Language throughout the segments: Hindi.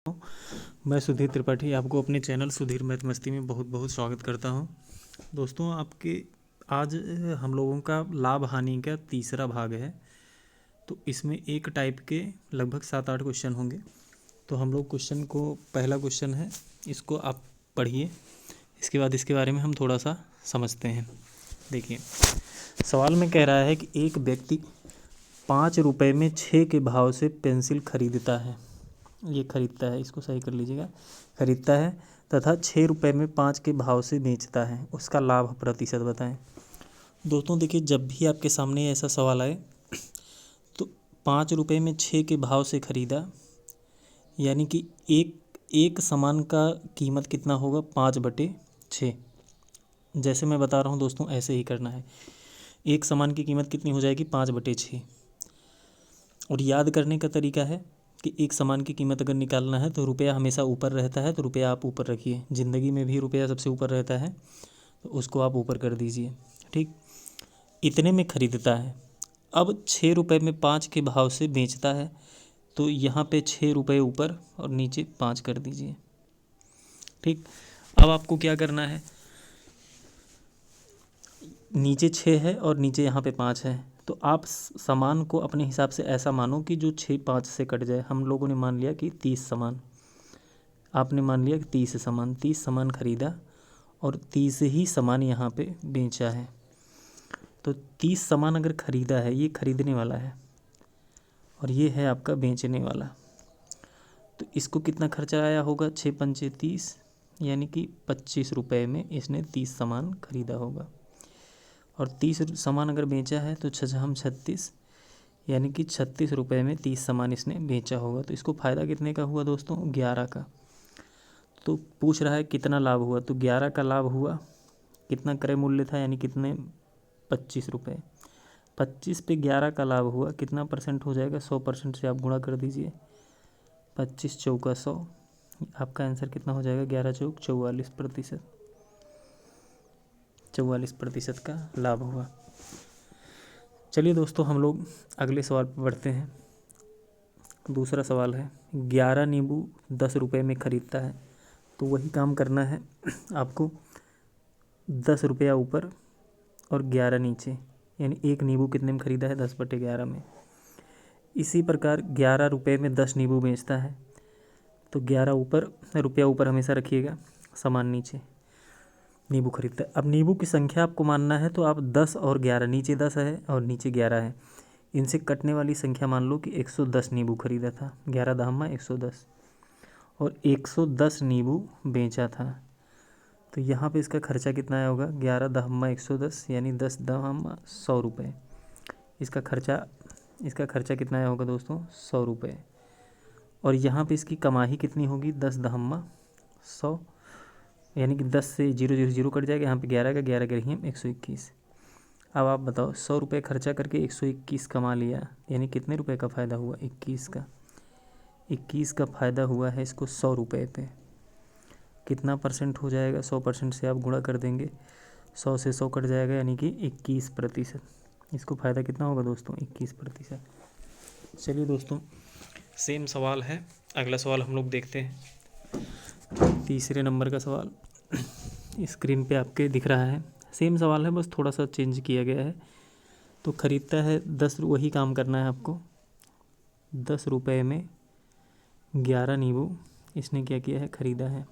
मैं सुधीर त्रिपाठी आपको अपने चैनल सुधीर मैथ मस्ती में बहुत बहुत स्वागत करता हूं। दोस्तों, आपके आज हम लोगों का लाभ हानि का तीसरा भाग है। तो इसमें एक टाइप के लगभग 7-8 क्वेश्चन होंगे। तो हम लोग क्वेश्चन को, पहला क्वेश्चन है, इसको आप पढ़िए। इसके बाद इसके बारे में हम थोड़ा सा समझते हैं। देखिए, सवाल में कह रहा है कि एक व्यक्ति 5 रुपये में 6 के भाव से पेंसिल खरीदता है। ये खरीदता है, इसको सही कर लीजिएगा, खरीदता है तथा 6 रुपये में 5 के भाव से बेचता है। उसका लाभ प्रतिशत बताएं। दोस्तों देखिए, जब भी आपके सामने ऐसा सवाल आए तो 5 रुपये में 6 के भाव से खरीदा, यानी कि एक सामान का कीमत कितना होगा, 5/6। जैसे मैं बता रहा हूँ दोस्तों, ऐसे ही करना है। एक सामान की कीमत कितनी हो जाएगी, 5/6। और याद करने का तरीका है कि एक सामान की कीमत अगर निकालना है तो रुपया हमेशा ऊपर रहता है, तो रुपया आप ऊपर रखिए। ज़िंदगी में भी रुपया सबसे ऊपर रहता है, तो उसको आप ऊपर कर दीजिए। ठीक, इतने में खरीदता है। अब 6 रुपये में 5 के भाव से बेचता है, तो यहाँ पे 6 रुपये ऊपर और नीचे 5 कर दीजिए। ठीक, अब आपको क्या करना है, नीचे 6 है और नीचे यहाँ पे 5 है, तो आप सामान को अपने हिसाब से ऐसा मानो कि जो 6 5 से कट जाए। हम लोगों ने मान लिया कि 30 सामान, आपने मान लिया कि 30 सामान खरीदा और 30 ही सामान यहाँ पे बेचा है। तो 30 सामान अगर खरीदा है, ये खरीदने वाला है और ये है आपका बेचने वाला। तो इसको कितना खर्चा आया होगा, 6×5 = 30, यानी कि 25 रुपये में इसने 30 सामान खरीदा होगा। और 30 सामान अगर बेचा है तो 6×36, यानी कि 36 रुपये में 30 सामान इसने बेचा होगा। तो इसको फ़ायदा कितने का हुआ दोस्तों, 11 का। तो पूछ रहा है कितना लाभ हुआ, तो 11 का लाभ हुआ। कितना क्रय मूल्य था, यानी कितने, 25 रुपये। 25 पे 11 का लाभ हुआ, कितना परसेंट हो जाएगा, 100% से आप गुणा कर दीजिए। 25 चौका 100, आपका आंसर कितना हो जाएगा, 11 चौक 44%। 44% का लाभ हुआ। चलिए दोस्तों, हम लोग अगले सवाल पर बढ़ते हैं। दूसरा सवाल है, 11 नींबू 10 रुपये में खरीदता है। तो वही काम करना है आपको, 10 रुपया ऊपर और 11 नीचे, यानी एक नींबू कितने में खरीदा है, 10/11 में। इसी प्रकार 11 रुपये में 10 नींबू बेचता है, तो 11 ऊपर, रुपया ऊपर हमेशा रखिएगा, सामान नीचे, नींबू खरीदता है। अब नींबू की संख्या आपको मानना है, तो आप 10 और 11, नीचे 10 है और नीचे 11 है, इनसे कटने वाली संख्या मान लो कि 110 नींबू खरीदा था। 11 दहम्मा 110, और 110 नींबू बेचा था। तो यहाँ पे इसका खर्चा कितना आया होगा, 11 दहम्मा 110, यानी 10 दहम्मा 100 रुपये। इसका खर्चा कितना आया होगा दोस्तों, 100 रुपये। और यहाँ पे इसकी कमाई कितनी होगी, 10 दहम्मा 100, यानी कि 10 से 0 0 0 कट जाएगा। यहाँ पे 11 का 11 करेंगे 121। अब आप बताओ, 100 रुपये खर्चा करके 121 कमा लिया, यानी कितने रुपए का फ़ायदा हुआ, 21 का। 21 का फ़ायदा हुआ है इसको 100 रुपये पे। कितना परसेंट हो जाएगा, 100% से आप गुणा कर देंगे, 100 से 100 कट जाएगा, यानी कि 21%। इसको फ़ायदा कितना होगा दोस्तों, 21%। चलिए दोस्तों, सेम सवाल है, अगला सवाल हम लोग देखते हैं। तीसरे नंबर का सवाल स्क्रीन पे आपके दिख रहा है। सेम सवाल है, बस थोड़ा सा चेंज किया गया है। तो खरीदता है 10, वही काम करना है आपको। 10 रुपये में 11 नींबू इसने क्या किया है, ख़रीदा है,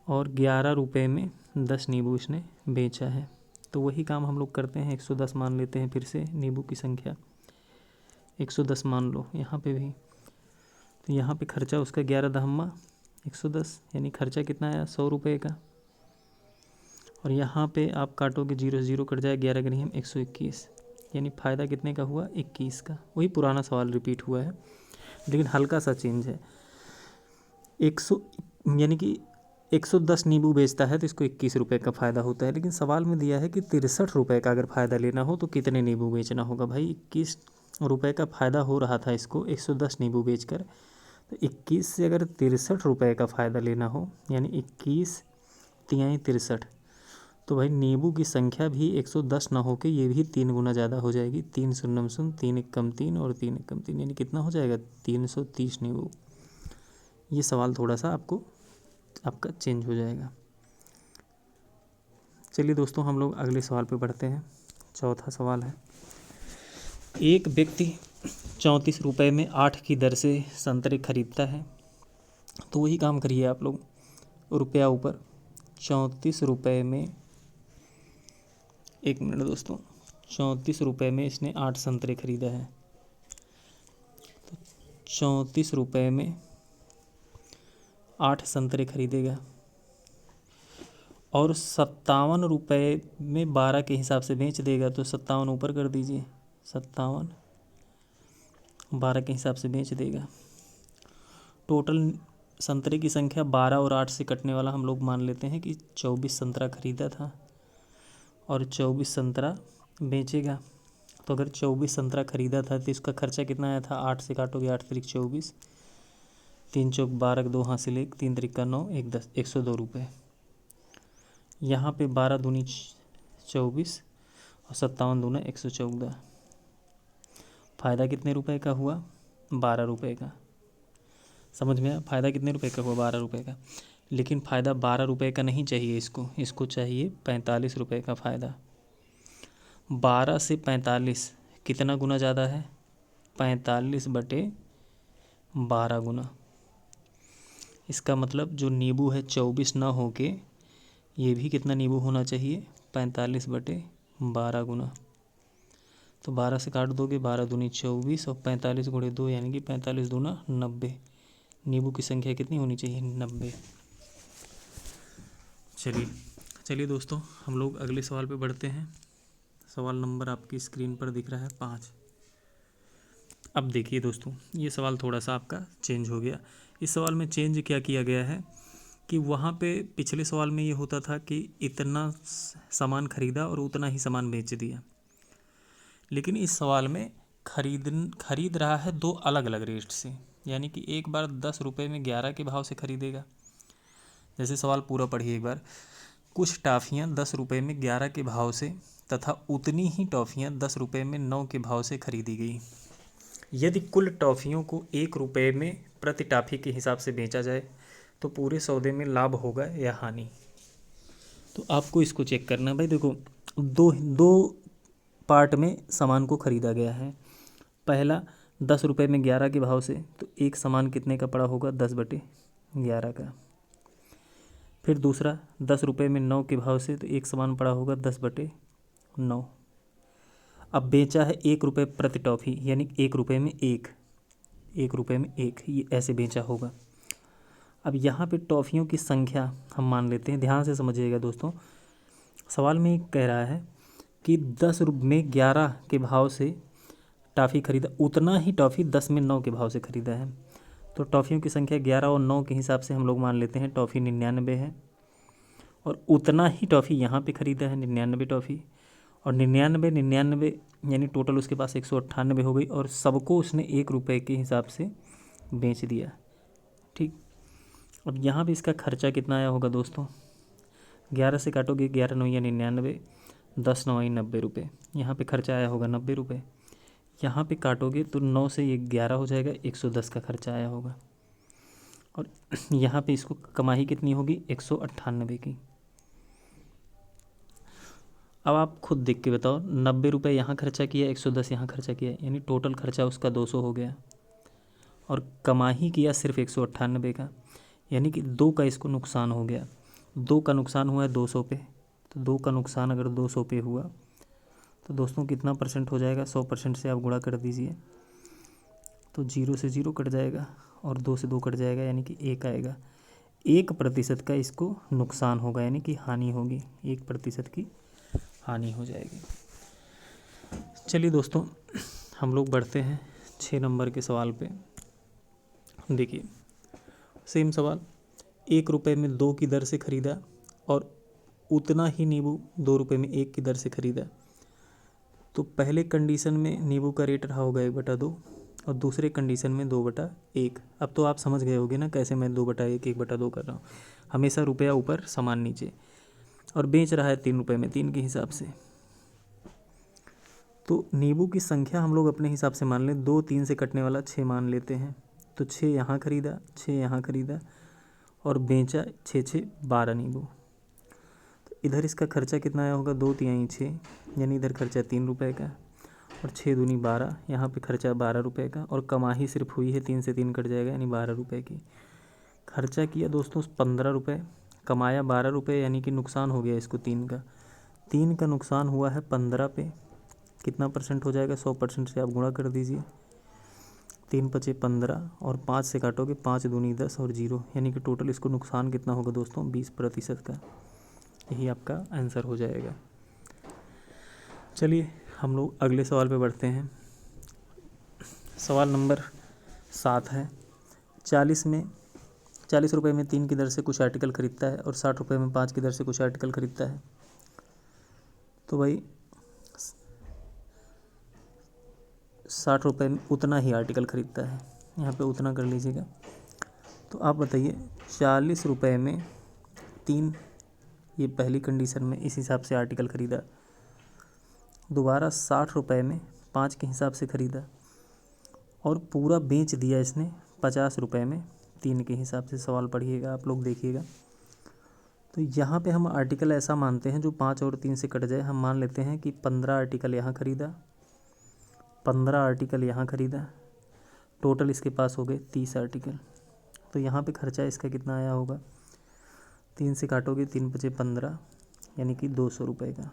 और 11 रुपये में 10 नींबू इसने बेचा है। तो वही काम हम लोग करते हैं, 110 मान लेते हैं फिर से, नींबू की संख्या 110 मान लो यहाँ पे भी। तो यहाँ पे खर्चा उसका 11 दहम्मा 110, यानी खर्चा कितना आया, 100 रुपये का। और यहाँ पे आप काटोगे, 0 0 कट जाए, 11 करेंगे हम 121, यानी फ़ायदा कितने का हुआ, 21 का। वही पुराना सवाल रिपीट हुआ है, लेकिन हल्का सा चेंज है। 100, यानी कि 110 नींबू बेचता है तो इसको 21 रुपये का फ़ायदा होता है। लेकिन सवाल में दिया है कि 63 रुपये का अगर फ़ायदा लेना हो तो कितने नींबू बेचना होगा। भाई 21 रुपये का फ़ायदा हो रहा था इसको 110 नींबू बेचकर, तो 21 से अगर 63 रुपये का फ़ायदा लेना हो, यानी 21 तिहाई 63, तो भाई नींबू की संख्या भी 110 ना होकर ये भी 3 गुना ज़्यादा हो जाएगी। 3 शून्य 3, 1 कम 3 और 3 1 कम 3, यानी कितना हो जाएगा, 330 नींबू। ये सवाल थोड़ा सा आपका चेंज हो जाएगा। चलिए दोस्तों, हम लोग अगले सवाल पे बढ़ते हैं। चौथा सवाल है, एक व्यक्ति 34 रुपये में 8 की दर से संतरे खरीदता है। तो वही काम करिए आप लोग, रुपया ऊपर 34 रुपये में, 1 मिनट दोस्तों, 34 रुपये में इसने 8 संतरे खरीदा है। तो 34 रुपये में 8 संतरे खरीदेगा और 57 रुपये में 12 के हिसाब से बेच देगा। तो 57 ऊपर कर दीजिए, 57 12 के हिसाब से बेच देगा। टोटल संतरे की संख्या 12 और 8 से कटने वाला हम लोग मान लेते हैं कि 24 संतरा खरीदा था और 24 संतरा बेचेगा। तो अगर 24 संतरा खरीदा था तो इसका खर्चा कितना आया था? 8 से काटोगे 8 त्रिक 24, 3 चौक 12, 2 हासिल 1, 3 त्रिक 9, 1 10, 102 रुपये। यहाँ पे 12 दूनी 24 और 57 दूना 114। फ़ायदा कितने रुपए का हुआ? 12 रुपये का। समझ में आया? फ़ायदा कितने रुपए का हुआ? 12 रुपये का। लेकिन फ़ायदा 12 रुपये का नहीं चाहिए इसको चाहिए 45 रुपये का फ़ायदा। 12 से 45 कितना गुना ज़्यादा है? 45/12 गुना। इसका मतलब जो नींबू है 24 ना होके ये भी कितना नींबू होना चाहिए? 45/12 गुना। तो 12 से काट दोगे, 12 दूनी 24 और 45 गुणे 2 यानी कि 45 दूना 90। नींबू की संख्या कितनी होनी चाहिए? 90। चलिए दोस्तों, हम लोग अगले सवाल पे बढ़ते हैं। सवाल नंबर आपकी स्क्रीन पर दिख रहा है 5। अब देखिए दोस्तों, ये सवाल थोड़ा सा आपका चेंज हो गया। इस सवाल में चेंज क्या किया गया है कि वहाँ पे पिछले सवाल में ये होता था कि इतना सामान खरीदा और उतना ही सामान बेच दिया, लेकिन इस सवाल में खरीद रहा है 2 अलग अलग रेट से। यानी कि एक बार 10 रुपये में 11 के भाव से खरीदेगा। जैसे सवाल पूरा पढ़िए एक बार। कुछ टॉफ़ियाँ 10 रुपये में 11 के भाव से तथा उतनी ही टॉफ़ियाँ 10 रुपये में 9 के भाव से खरीदी गई। यदि कुल टॉफ़ियों को 1 रुपये में प्रति टॉफ़ी के हिसाब से बेचा जाए तो पूरे सौदे में लाभ होगा या हानि? तो आपको इसको चेक करना। भाई देखो, दो पार्ट में सामान को ख़रीदा गया है। पहला 10 रुपये में 11 के भाव से, तो एक सामान कितने का पड़ा होगा? 10/11 का। फिर दूसरा 10 रुपये में 9 के भाव से, तो एक सामान पड़ा होगा 10/9। अब बेचा है 1 रुपये प्रति टॉफ़ी, यानी 1 रुपये में 1 रुपये में 1, ये ऐसे बेचा होगा। अब यहाँ पे टॉफ़ियों की संख्या हम मान लेते हैं। ध्यान से समझिएगा दोस्तों, सवाल में कह रहा है कि 10 रुपये में 11 के भाव से टॉफ़ी खरीदा, उतना ही टॉफ़ी 10 में 9 के भाव से खरीदा है। तो टॉफ़ियों की संख्या 11 और 9 के हिसाब से हम लोग मान लेते हैं टॉफ़ी 99 है, और उतना ही टॉफ़ी यहाँ पे ख़रीदा है 99 टॉफ़ी, और 99 यानी टोटल उसके पास 198 हो गई, और सबको उसने 1 रुपये के हिसाब से बेच दिया। ठीक। अब यहाँ पे इसका खर्चा कितना आया होगा दोस्तों? 11 से काटोगे, 11 9 या 99, 10 9 90 रुपये। यहाँ पे खर्चा आया होगा 90 रुपये। यहाँ पे काटोगे तो 9 से ये 11 हो जाएगा, 110 का खर्चा आया होगा। और यहाँ पे इसको कमाई कितनी होगी? 198 की। अब आप खुद देख के बताओ, 90 रुपये यहाँ खर्चा किया, 110 यहाँ खर्चा किया, यानी टोटल खर्चा उसका 200 हो गया, और कमाई किया सिर्फ 198 का, यानी कि 2 का इसको नुकसान हो गया। 2 का नुकसान हुआ है 200 पे। तो 2 का नुकसान अगर 200 पे हुआ तो दोस्तों कितना परसेंट हो जाएगा? 100% से आप गुणा कर दीजिए, तो 0 से 0 कट जाएगा और 2 से 2 कट जाएगा, यानी कि 1 आएगा। 1% का इसको नुकसान होगा, यानी कि हानि होगी। 1% की हानि हो जाएगी। चलिए दोस्तों, हम लोग बढ़ते हैं 6 नंबर के सवाल पे। देखिए, सेम सवाल। 1 रुपये में 2 की दर से ख़रीदा और उतना ही नींबू 2 रुपये में 1 की दर से ख़रीदा। तो पहले कंडीशन में नींबू का रेट रहा होगा 1/2 और दूसरे कंडीशन में 2/1। अब तो आप समझ गए होगे ना कैसे मैं 2/1 1/2 कर रहा हूँ। हमेशा रुपया ऊपर सामान नीचे, और बेच रहा है 3 रुपये में 3 के हिसाब से। तो नींबू की संख्या हम लोग अपने हिसाब से मान लें, 2 3 से कटने वाला 6 मान लेते हैं। तो 6 यहाँ खरीदा, 6 यहाँ खरीदा और बेचा 6 6 12 नींबू। तो इधर इसका खर्चा कितना आया होगा, 2 तिहाई 6, यानी इधर खर्चा 3 रुपये का और 6 दूनी 12, यहाँ पे खर्चा 12 रुपये का और कमाही सिर्फ हुई है 3 से 3 कट जाएगा यानी 12 रुपये की। खर्चा किया दोस्तों 15 रुपये, कमाया 12 रुपये, यानी कि नुकसान हो गया इसको 3 का नुकसान हुआ है 15 पे। कितना परसेंट हो जाएगा, 100% से आप गुणा कर दीजिए। 3 पचे 15 और 5 से काटोगे 5 दूनी 10 और 0, यानी कि टोटल इसको नुकसान कितना होगा दोस्तों, 20% का। यही आपका आंसर हो जाएगा। चलिए हम लोग अगले सवाल पे बढ़ते हैं। सवाल नंबर 7 है। 40 रुपये में 3 की दर से कुछ आर्टिकल ख़रीदता है और 60 रुपये में 5 की दर से कुछ आर्टिकल ख़रीदता है। तो भाई 60 रुपये में उतना ही आर्टिकल ख़रीदता है, यहाँ पे उतना कर लीजिएगा। तो आप बताइए 40 रुपये में 3, ये पहली कंडीशन में इस हिसाब से आर्टिकल ख़रीदा, दोबारा 60 रुपये में 5 के हिसाब से ख़रीदा और पूरा बेच दिया इसने 50 रुपये में 3 के हिसाब से। सवाल पढ़िएगा आप लोग, देखिएगा। तो यहाँ पे हम आर्टिकल ऐसा मानते हैं जो 5 और 3 से कट जाए। हम मान लेते हैं कि 15 आर्टिकल यहाँ ख़रीदा, 15 आर्टिकल यहाँ ख़रीदा, टोटल इसके पास हो गए 30 आर्टिकल। तो यहाँ पे खर्चा इसका कितना आया होगा, 3 से काटोगे 3 पचे 15, यानी कि 200 रुपये का।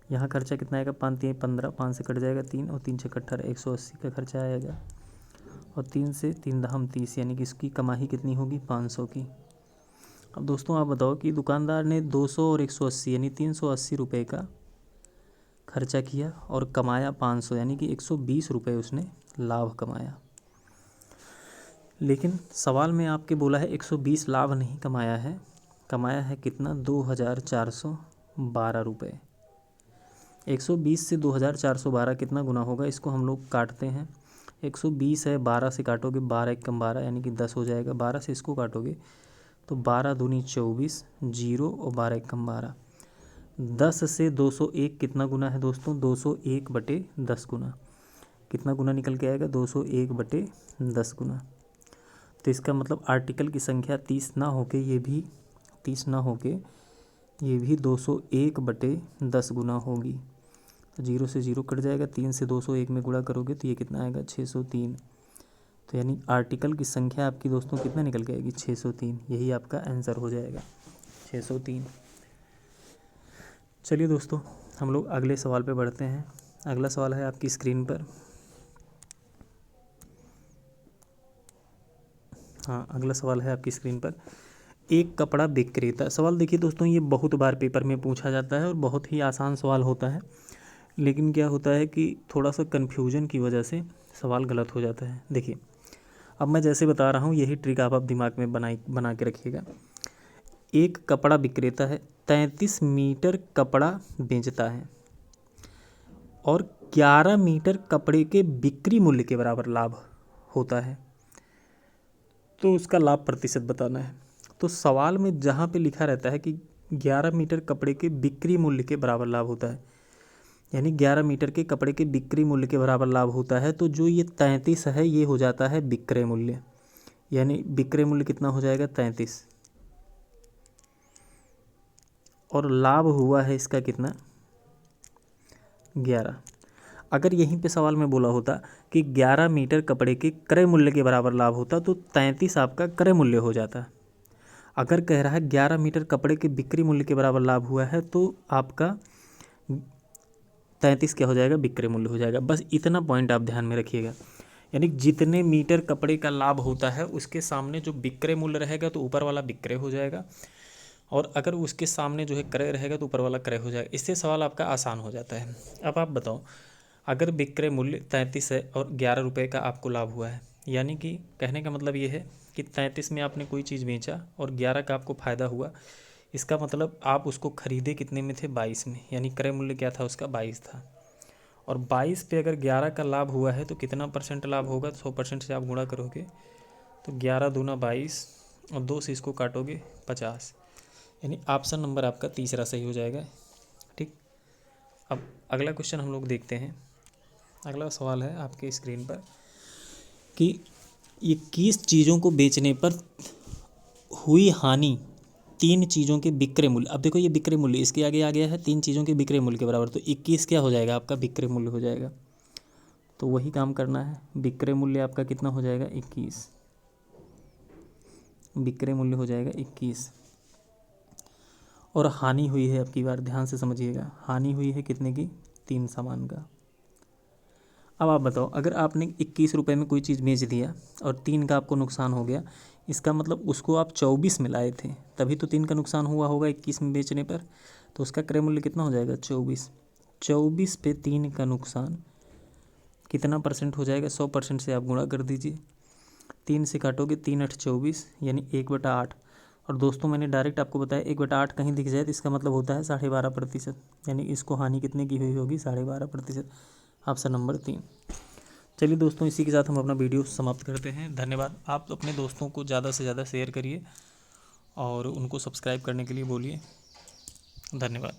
यहाँ खर्चा कितना आएगा, 5 3 15, 5 से कट जाएगा 3 और 3 6 18, 180 का खर्चा आएगा और 3 से 3 दहम 30, यानी कि इसकी कमाई कितनी होगी, 500 की। अब दोस्तों आप बताओ कि दुकानदार ने 200 और 180 यानी 380 रुपये का खर्चा किया और कमाया 500, यानी कि 120 रुपये उसने लाभ कमाया। लेकिन सवाल में आपके बोला है 120 लाभ नहीं कमाया है, कमाया है कितना, 2412 रुपये। 120 से 2412 कितना गुना होगा, इसको हम लोग काटते हैं। 120 है, 12 से काटोगे 12 एक कम 12, यानी कि 10 हो जाएगा। 12 से इसको काटोगे तो 12 दूनी 24, 0 और 12 एक कम 12। 10 से 201 कितना गुना है दोस्तों, 201/10 गुना। कितना गुना निकल के आएगा, 201/10 गुना। तो इसका मतलब आर्टिकल की संख्या 30 ना होके ये भी 30 ना होके ये भी 201/10 गुना होगी। तो 0 से 0 कट जाएगा, 3 से 201 में गुणा करोगे तो ये कितना आएगा, 603। तो यानी आर्टिकल की संख्या आपकी दोस्तों कितना निकल के आएगी, 603। यही आपका आंसर हो जाएगा, 603। चलिए दोस्तों हम लोग अगले सवाल पे बढ़ते हैं। अगला सवाल है आपकी स्क्रीन पर। हाँ, अगला सवाल है आपकी स्क्रीन पर। एक कपड़ा विक्रेता, सवाल देखिए दोस्तों, ये बहुत बार पेपर में पूछा जाता है और बहुत ही आसान सवाल होता है, लेकिन क्या होता है कि थोड़ा सा कन्फ्यूजन की वजह से सवाल गलत हो जाता है। देखिए अब मैं जैसे बता रहा हूँ यही ट्रिक आप दिमाग में बना के रखिएगा। एक कपड़ा विक्रेता है, 33 मीटर कपड़ा बेचता है और 11 मीटर कपड़े के बिक्री मूल्य के बराबर लाभ होता है, तो उसका लाभ प्रतिशत बताना है। तो सवाल में जहाँ पे लिखा रहता है कि 11 मीटर कपड़े के बिक्री मूल्य के बराबर लाभ होता है, यानी 11 मीटर के कपड़े के बिक्री मूल्य के बराबर लाभ होता है, तो जो ये 33 है ये हो जाता है विक्रय मूल्य, यानी विक्रय मूल्य कितना हो जाएगा, 33। और लाभ हुआ है इसका कितना, 11। अगर यहीं पे सवाल में बोला होता कि 11 मीटर कपड़े के क्रय मूल्य के बराबर लाभ होता तो 33 आपका क्रय मूल्य हो जाता। अगर कह रहा है 11 मीटर कपड़े के बिक्री मूल्य के बराबर लाभ हुआ है तो आपका 33 क्या हो जाएगा, विक्रय मूल्य हो जाएगा। बस इतना पॉइंट आप ध्यान में रखिएगा, यानी जितने मीटर कपड़े का लाभ होता है उसके सामने जो विक्रय मूल्य रहेगा तो ऊपर वाला विक्रय हो जाएगा, और अगर उसके सामने जो है क्रय रहेगा तो ऊपर वाला क्रय हो जाएगा। इससे सवाल आपका आसान हो जाता है। अब आप बताओ, अगर विक्रय मूल्य 33 है और 11 रुपये का आपको लाभ हुआ है, यानी कि कहने का मतलब ये है कि 33 में आपने कोई चीज़ बेचा और 11 का आपको फ़ायदा हुआ। इसका मतलब आप उसको खरीदे कितने में थे, 22 में, यानी क्रय मूल्य क्या था उसका, 22 था। और 22 पे अगर 11 का लाभ हुआ है तो कितना परसेंट लाभ होगा, 100% से आप गुणा करोगे तो 11 दूना 22 और 2 से इसको काटोगे 50, यानी ऑप्शन नंबर आपका तीसरा सही हो जाएगा। ठीक, अब अगला क्वेश्चन हम लोग देखते हैं। अगला सवाल है आपके स्क्रीन पर कि 21 चीज़ों को बेचने पर हुई हानि 3 चीज़ों के विक्रय मूल्य। अब देखो ये विक्रय मूल्य, इसके आगे आ गया है 3 चीज़ों के विक्रय मूल्य के बराबर, तो 21 क्या हो जाएगा आपका विक्रय मूल्य हो जाएगा। तो वही काम करना है, विक्रय मूल्य आपका कितना हो जाएगा 21, विक्रय मूल्य हो जाएगा 21। और हानि हुई है, अब की बार ध्यान से समझिएगा, हानि हुई है कितने की, 3 सामान का। अब आप बताओ, अगर आपने 21 रुपये में कोई चीज़ बेच दिया और 3 का आपको नुकसान हो गया, इसका मतलब उसको आप 24 में लाए थे, तभी तो 3 का नुकसान हुआ होगा 21 में बेचने पर। तो उसका क्रय मूल्य कितना हो जाएगा 24। 24 पे 3 का नुकसान कितना परसेंट हो जाएगा, 100% से आप गुणा कर दीजिए। 3 से काटोगे, 3 8 24, यानी 1/8। और दोस्तों मैंने डायरेक्ट आपको बताया 1/8 कहीं दिख जाए तो इसका मतलब होता है 12.5%, यानी इसको हानि कितने की हुई होगी 12.5%। Option number 3। चलिए दोस्तों, इसी के साथ हम अपना वीडियो समाप्त करते हैं। धन्यवाद। आप अपने दोस्तों को ज़्यादा से ज़्यादा शेयर करिए और उनको सब्सक्राइब करने के लिए बोलिए। धन्यवाद।